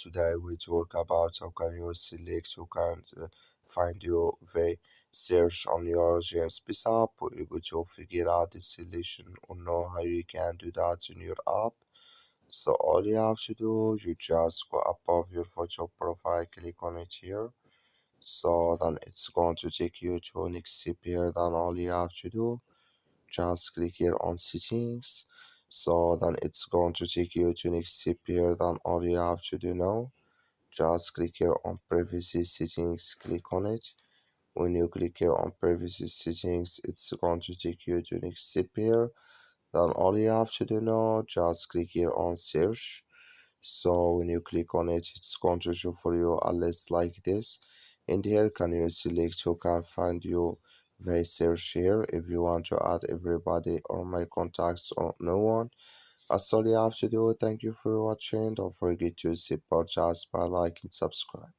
today we talk about how can you select, how can find your way search on your GSP app. We're going to figure out the solution or know how you can do that in your app. So all you have to do, you just go above your photo profile, click on it here. So then it's going to take you to an next here. Then all you have to do, just click here on settings. So then it's going to take you to next here. Then all you have to do now, just click here on privacy settings, click on it. When you click here on privacy settings, it's going to take you to next here. Then all you have to do now, just click here on search. So when you click on it, it's going to show for you a list like this. And here can you select who can find you via search here if you want to add everybody or my contacts or no one. That's all you have to do. Thank you for watching. Don't forget to support us by like and subscribe.